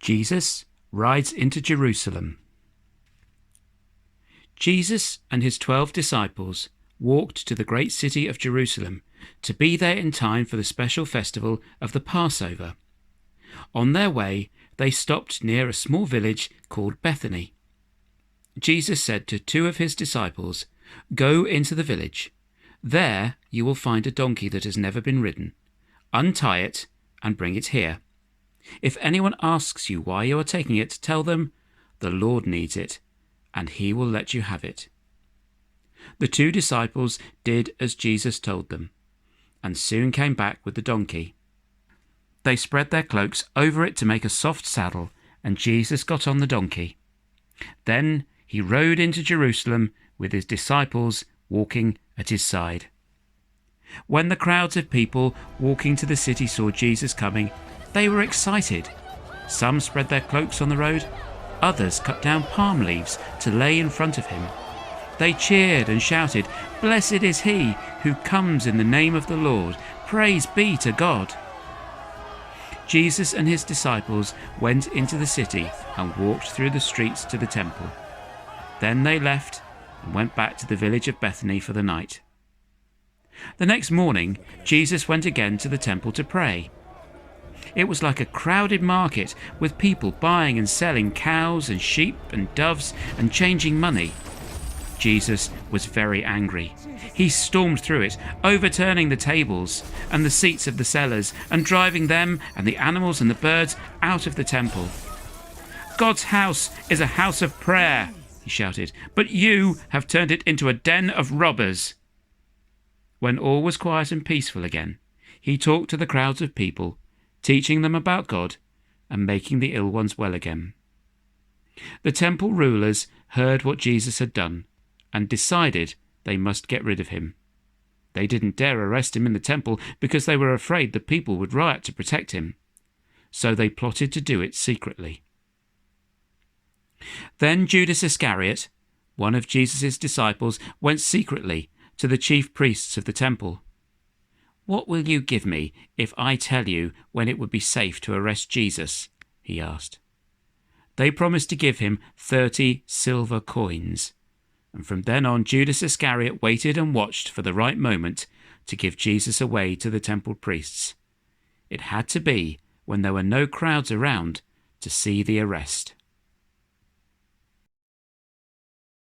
Jesus rides into Jerusalem. Jesus and his 12 disciples walked to the great city of Jerusalem to be there in time for the special festival of the Passover. On their way, they stopped near a small village called Bethany. Jesus said to 2 of his disciples, "Go into the village. There you will find a donkey that has never been ridden. Untie it and bring it here. If anyone asks you why you are taking it, tell them, 'The Lord needs it, and he will let you have it.'" The 2 disciples did as Jesus told them, and soon came back with the donkey. They spread their cloaks over it to make a soft saddle, and Jesus got on the donkey. Then he rode into Jerusalem with his disciples walking at his side. When the crowds of people walking to the city saw Jesus coming, they were excited. Some spread their cloaks on the road, others cut down palm leaves to lay in front of him. They cheered and shouted, "Blessed is he who comes in the name of the Lord. Praise be to God." Jesus and his disciples went into the city and walked through the streets to the temple. Then they left and went back to the village of Bethany for the night. The next morning, Jesus went again to the temple to pray. It was like a crowded market with people buying and selling cows and sheep and doves and changing money. Jesus was very angry. He stormed through it, overturning the tables and the seats of the sellers and driving them and the animals and the birds out of the temple. "God's house is a house of prayer," he shouted, "but you have turned it into a den of robbers." When all was quiet and peaceful again, he talked to the crowds of people, teaching them about God and making the ill ones well again. The temple rulers heard what Jesus had done and decided they must get rid of him. They didn't dare arrest him in the temple because they were afraid the people would riot to protect him. So they plotted to do it secretly. Then Judas Iscariot, one of Jesus' disciples, went secretly to the chief priests of the temple. "What will you give me if I tell you when it would be safe to arrest Jesus?" he asked. They promised to give him 30 silver coins. And from then on, Judas Iscariot waited and watched for the right moment to give Jesus away to the temple priests. It had to be when there were no crowds around to see the arrest.